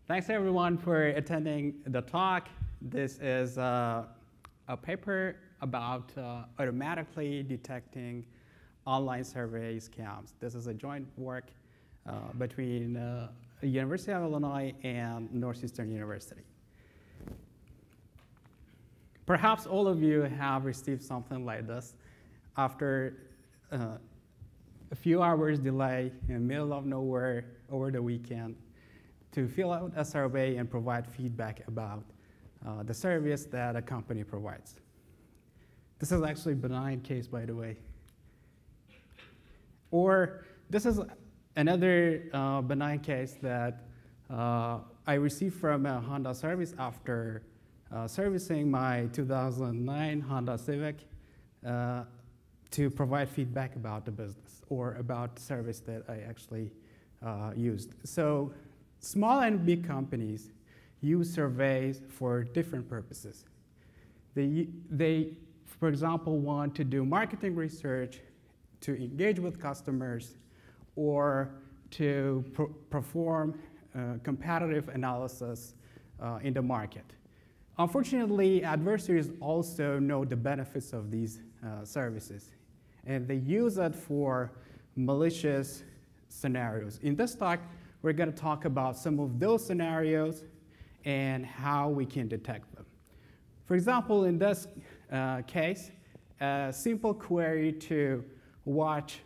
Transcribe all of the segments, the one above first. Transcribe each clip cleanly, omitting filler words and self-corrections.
Thanks everyone for attending the talk. This is a paper about automatically detecting online survey scams. This is a joint work between University of Illinois and Northeastern University. Perhaps all of you have received something like this after a few hours delay in the middle of nowhere over the weekend to fill out a survey and provide feedback about the service that a company provides. This is actually a benign case, by the way. Or this is another benign case that I received from a Honda service after servicing my 2009 Honda Civic to provide feedback about the business or about the service that I actually used. So small and big companies use surveys for different purposes. They, for example, want to do marketing research, to engage with customers, or to perform competitive analysis in the market. Unfortunately, adversaries also know the benefits of these services, and they use it for malicious scenarios. In this talk, we're going to talk about some of those scenarios and how we can detect them. For example, in this case, a simple query to watch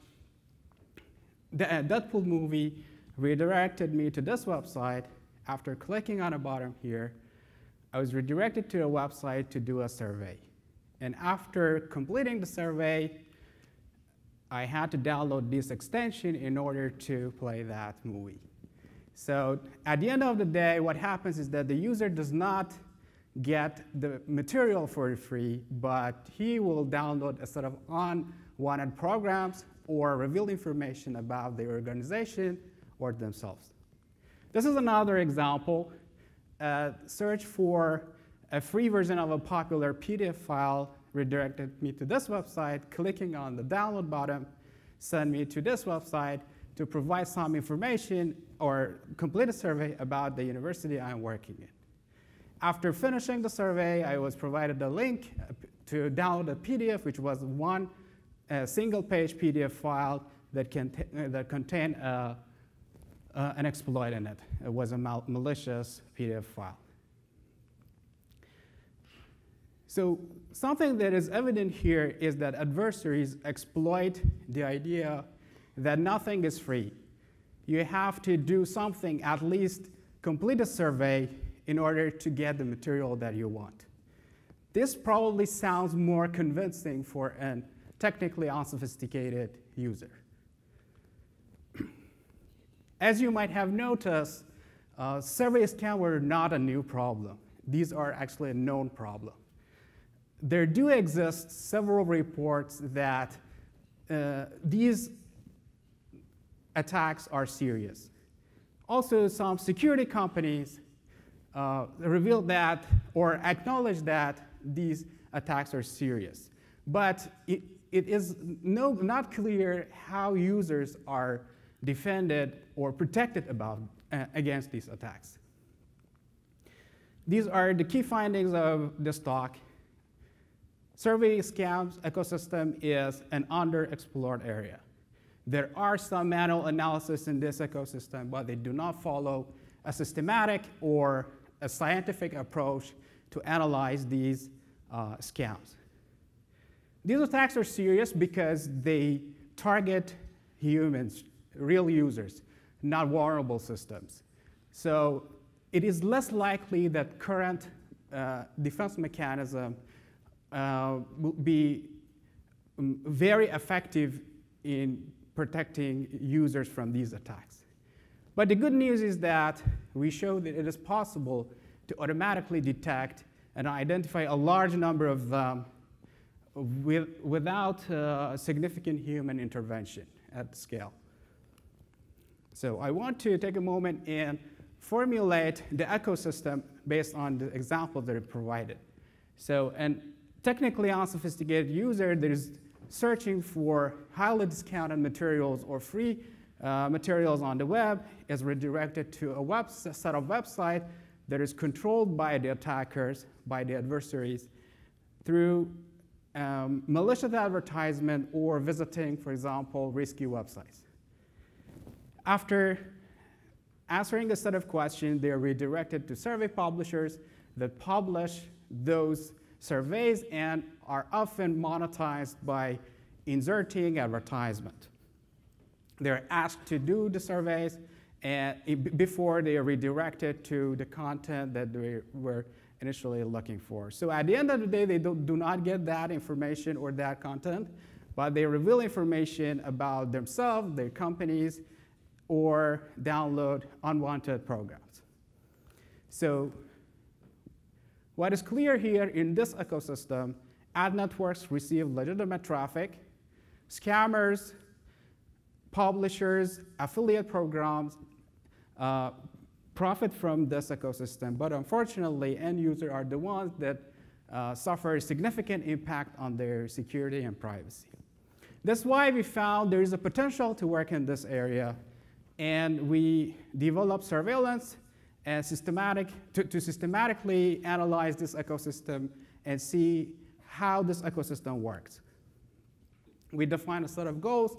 the Deadpool movie redirected me to this website. After clicking on the bottom here, I was redirected to a website to do a survey. And after completing the survey, I had to download this extension in order to play that movie. So at the end of the day, what happens is that the user does not get the material for free, but he will download a set of unwanted programs or reveal information about the organization or themselves. This is another example. Search for a free version of a popular PDF file redirected me to this website. Clicking on the download button sent me to this website to provide some information or complete a survey about the university I'm working in. After finishing the survey, I was provided a link to download a PDF, which was one single-page PDF file that contained an exploit in it. It was a malicious PDF file. So something that is evident here is that adversaries exploit the idea that nothing is free. You have to do something, at least complete a survey in order to get the material that you want. This probably sounds more convincing for a technically unsophisticated user. As you might have noticed, survey scams were not a new problem. These are actually a known problem. There do exist several reports that these attacks are serious. Also, some security companies revealed that or acknowledged that these attacks are serious. But it is not clear how users are defended or protected against these attacks. These are the key findings of this talk. Survey scams ecosystem is an underexplored area. There are some manual analysis in this ecosystem, but they do not follow a systematic or a scientific approach to analyze these scams. These attacks are serious because they target humans, real users, not vulnerable systems. So it is less likely that current defense mechanism will be very effective in protecting users from these attacks. But the good news is that we show that it is possible to automatically detect and identify a large number of them without significant human intervention at scale. So I want to take a moment and formulate the ecosystem based on the example that I provided. So a technically unsophisticated user that is searching for highly discounted materials or free materials on the web is redirected to a set of websites that is controlled by the attackers, by the adversaries, through malicious advertisement or visiting, for example, risky websites. After answering a set of questions, they are redirected to survey publishers that publish those surveys and are often monetized by inserting advertisement. They're asked to do the surveys before they are redirected to the content that they were initially looking for. So at the end of the day, they do not get that information or that content, but they reveal information about themselves, their companies, or download unwanted programs. So what is clear here in this ecosystem, ad networks receive legitimate traffic, scammers, publishers, affiliate programs profit from this ecosystem, but unfortunately, end users are the ones that suffer a significant impact on their security and privacy. That's why we found there is a potential to work in this area, and we developed surveillance and to systematically analyze this ecosystem and see how this ecosystem works. We defined a set of goals.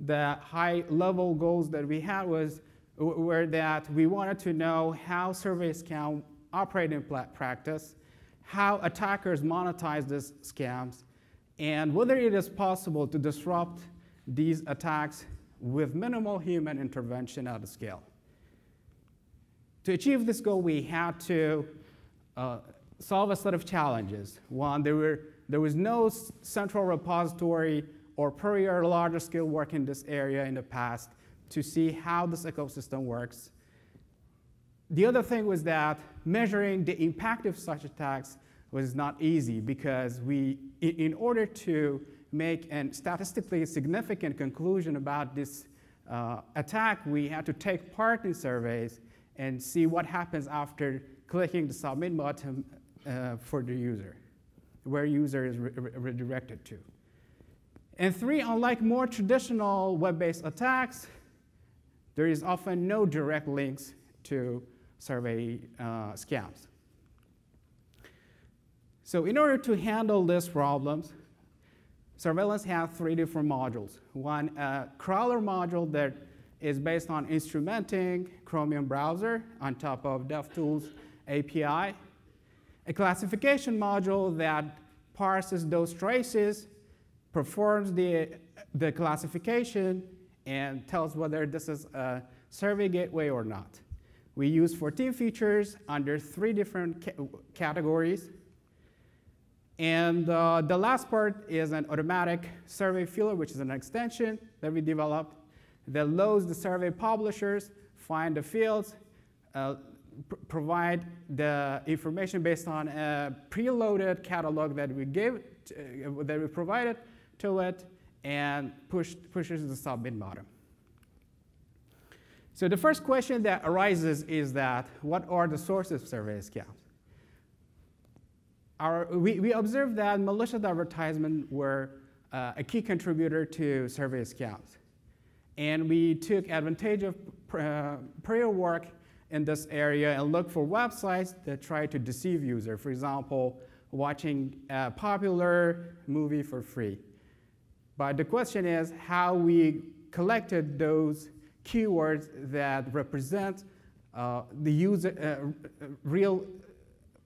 The high-level goals that we had were that we wanted to know how surveys can operate in practice, how attackers monetize these scams, and whether it is possible to disrupt these attacks with minimal human intervention at a scale. To achieve this goal, we had to solve a set of challenges. One, there was no central repository or prior larger scale work in this area in the past to see how this ecosystem works. The other thing was that measuring the impact of such attacks was not easy because in order to make a statistically significant conclusion about this attack, we had to take part in surveys and see what happens after clicking the submit button for the user, where user is redirected to. And three, unlike more traditional web-based attacks, there is often no direct links to survey scams. So in order to handle these problems, surveillance has three different modules. One, a crawler module that is based on instrumenting Chromium browser on top of DevTools API. A classification module that parses those traces, performs the classification, and tells whether this is a survey gateway or not. We use 14 features under 3 different categories. And the last part is an automatic survey filler, which is an extension that we developed that allows the survey publishers find the fields, provide the information based on a preloaded catalog that we provided to it, and pushes the submit button. So the first question that arises is that, what are the sources of survey scams? We observed that malicious advertisements were a key contributor to survey scams. And we took advantage of prior work in this area and looked for websites that try to deceive users. For example, watching a popular movie for free. But the question is how we collected those keywords that represent the real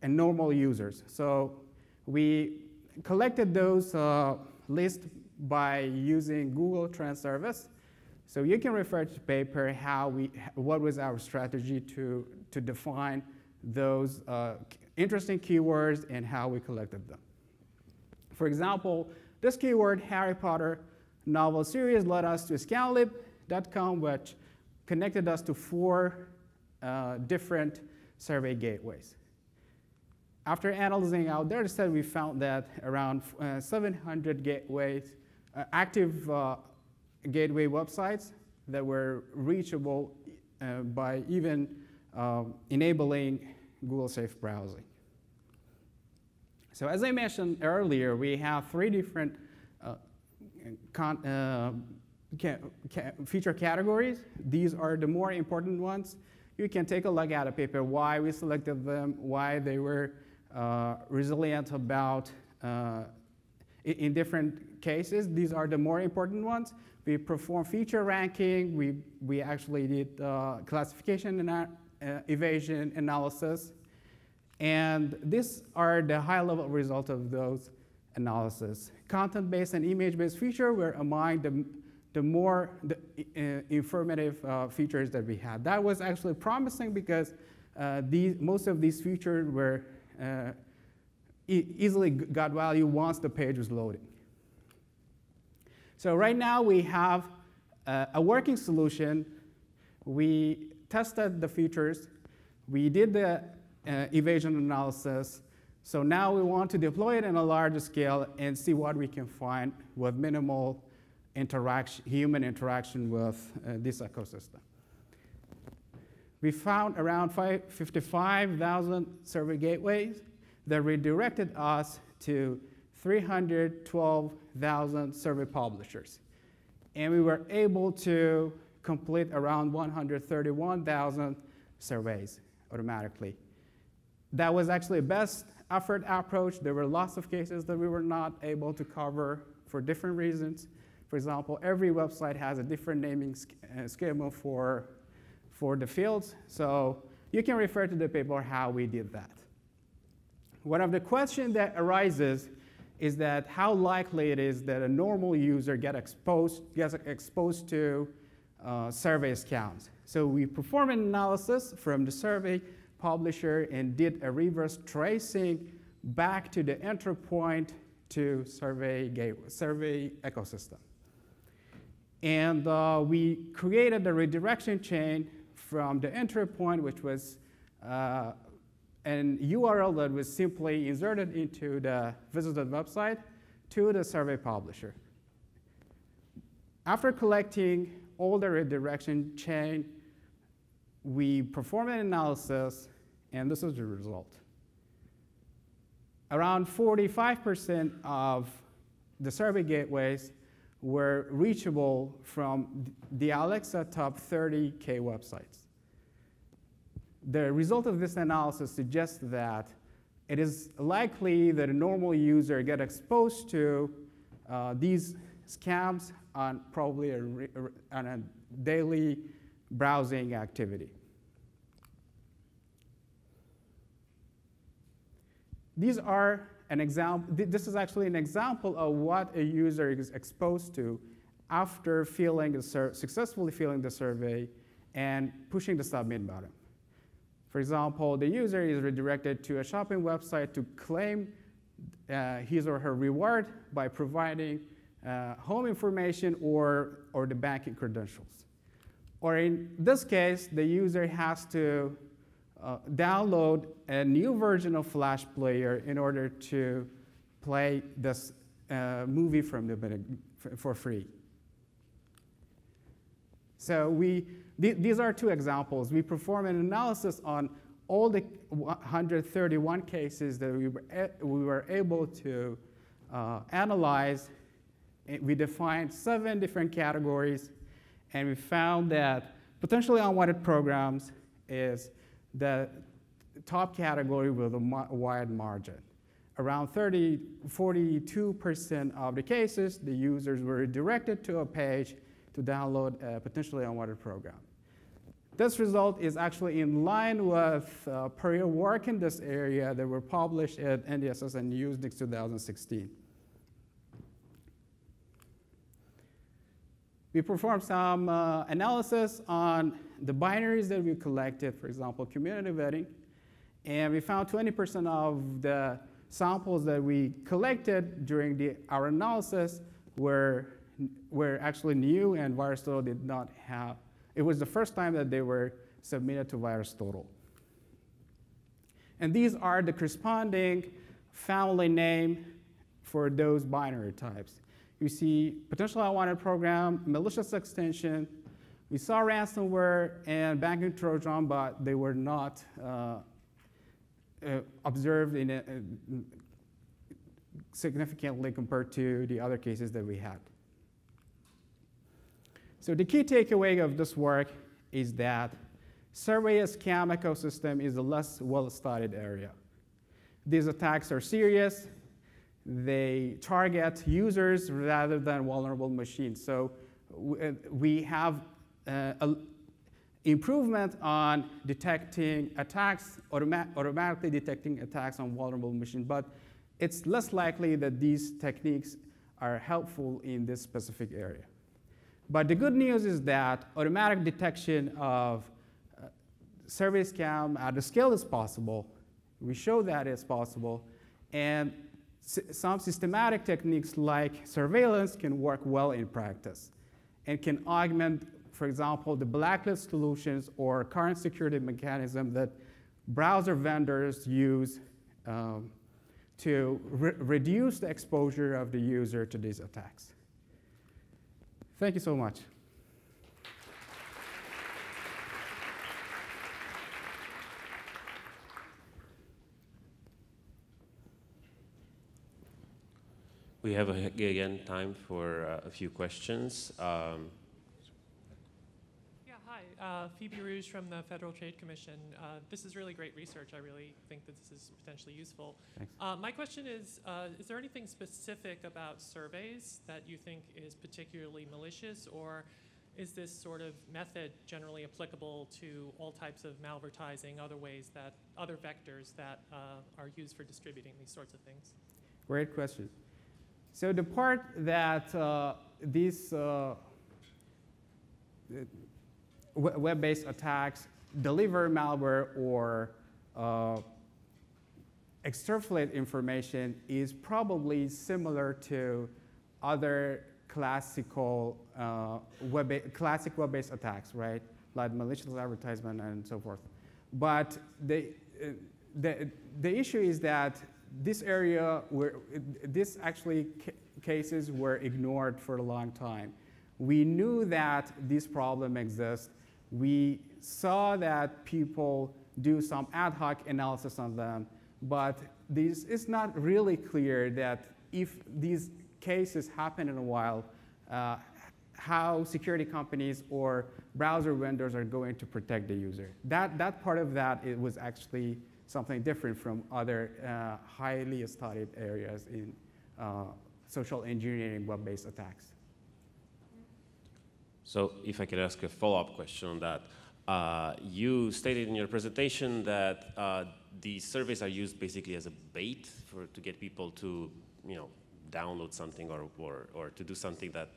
and normal users. So we collected those lists by using Google Trend Service. So you can refer to the paper what was our strategy to define those interesting keywords and how we collected them. For example, this keyword, Harry Potter novel series, led us to scanlib.com, which connected us to 4 different survey gateways. After analyzing our data set, we found that around 700 gateways, active gateway websites that were reachable by even enabling Google Safe Browsing. So as I mentioned earlier, we have 3 different feature categories. These are the more important ones. You can take a look at a paper, why we selected them, why they were resilient about in different cases. These are the more important ones. We performed feature ranking. We actually did classification and evasion analysis. And these are the high-level results of those analysis. Content-based and image-based features were among the more informative features that we had. That was actually promising because most of these features were easily got value once the page was loading. So right now we have a working solution. We tested the features. We did the evasion analysis. So now we want to deploy it in a larger scale and see what we can find with minimal human interaction with this ecosystem. We found around 55,000 survey gateways that redirected us to 312,000 survey publishers. And we were able to complete around 131,000 surveys automatically. That was actually the best effort approach. There were lots of cases that we were not able to cover for different reasons. For example, every website has a different naming schema for the fields. So you can refer to the paper how we did that. One of the questions that arises is that how likely it is that a normal user gets exposed to survey scams. So we performed an analysis from the survey publisher and did a reverse tracing back to the entry point to survey ecosystem. And we created a redirection chain from the entry point, which was an URL that was simply inserted into the visited website to the survey publisher. After collecting all the redirection chain, we performed an analysis, and this is the result. Around 45% of the survey gateways were reachable from the Alexa top 30K websites. The result of this analysis suggests that it is likely that a normal user gets exposed to these scams on probably on a daily browsing activity. These are an example. This is actually an example of what a user is exposed to after successfully filling the survey and pushing the submit button. For example, the user is redirected to a shopping website to claim his or her reward by providing home information or the banking credentials. Or in this case, the user has to download a new version of Flash Player in order to play this movie from the Benign for free. So these are two examples. We performed an analysis on all the 131 cases that we were able to analyze. We defined 7 different categories, and we found that potentially unwanted programs is the top category with a wide margin. Around 42% of the cases, the users were redirected to a page to download a potentially unwanted program. This result is actually in line with prior work in this area that were published at NDSS and Usenix 2016. We performed some analysis on the binaries that we collected, for example, community vetting, and we found 20% of the samples that we collected during our analysis were actually new, and VirusTotal did not have. It was the first time that they were submitted to VirusTotal. And these are the corresponding family name for those binary types. You see potential unwanted program, malicious extension. We saw ransomware and banking Trojan, but they were not observed significantly compared to the other cases that we had. So the key takeaway of this work is that survey scam ecosystem is a less well-studied area. These attacks are serious. They target users rather than vulnerable machines. So we have improvement on detecting attacks, automatically detecting attacks on vulnerable machines, but it's less likely that these techniques are helpful in this specific area. But the good news is that automatic detection of survey scam at the scale is possible. We show that it's possible. And some systematic techniques like surveillance can work well in practice and can augment, for example, the blacklist solutions or current security mechanism that browser vendors use to reduce the exposure of the user to these attacks. Thank you so much. We have, again, time for a few questions. Yeah, hi. Phoebe Rouge from the Federal Trade Commission. This is really great research. I really think that this is potentially useful. My question is there anything specific about surveys that you think is particularly malicious, or is this sort of method generally applicable to all types of malvertising, other ways that, other vectors that are used for distributing these sorts of things? Great question. So the part that these web-based attacks deliver malware or extrapolate information is probably similar to other classical classic web-based attacks, right? Like malicious advertisement and so forth. But the issue is that this area where this actually cases were ignored for a long time. We knew that this problem exists. We saw that people do some ad hoc analysis on them, but this is not really clear that if these cases happen in a while, how security companies or browser vendors are going to protect the user. That part of that, it was actually something different from other highly studied areas in social engineering web-based attacks. So if I could ask a follow-up question on that. You stated in your presentation that these surveys are used basically as a bait to get people to, download something or to do something that,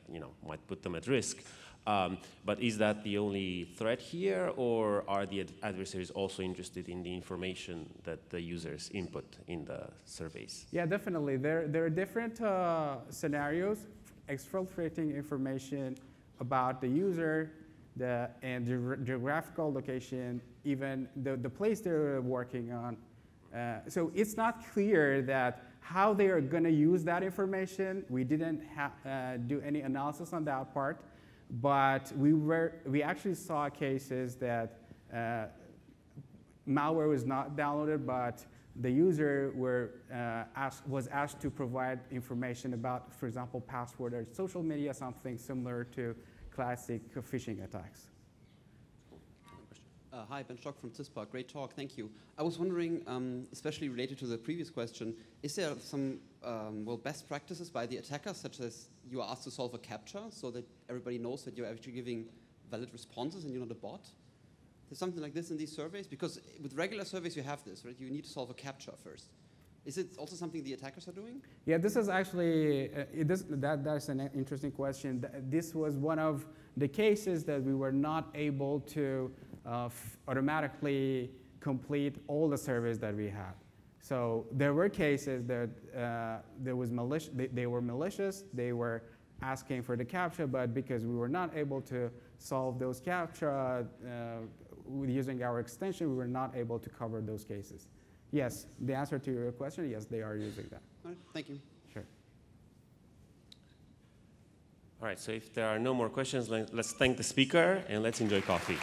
might put them at risk. But is that the only threat here, or are the adversaries also interested in the information that the users input in the surveys? Yeah, definitely. There are different scenarios, exfiltrating information about the user, and the geographical location, even the place they're working on. So it's not clear that how they are going to use that information. We didn't do any analysis on that part. But we actually saw cases that malware was not downloaded, but the user was asked to provide information about, for example, password or social media, something similar to classic phishing attacks. Hi, Ben Stock from CISPA. Great talk, thank you. I was wondering, especially related to the previous question, is there some best practices by the attacker, such as you are asked to solve a CAPTCHA so that everybody knows that you're actually giving valid responses and you're not a bot? There's something like this in these surveys? Because with regular surveys you have this, right? You need to solve a CAPTCHA first. Is it also something the attackers are doing? Yeah, this is actually, that's an interesting question. This was one of the cases that we were not able to automatically complete all the surveys that we had. So there were cases that they were malicious, they were asking for the CAPTCHA, but because we were not able to solve those CAPTCHA using our extension, we were not able to cover those cases. Yes, the answer to your question, yes, they are using that. All right, thank you. Sure. All right, so if there are no more questions, let's thank the speaker and let's enjoy coffee.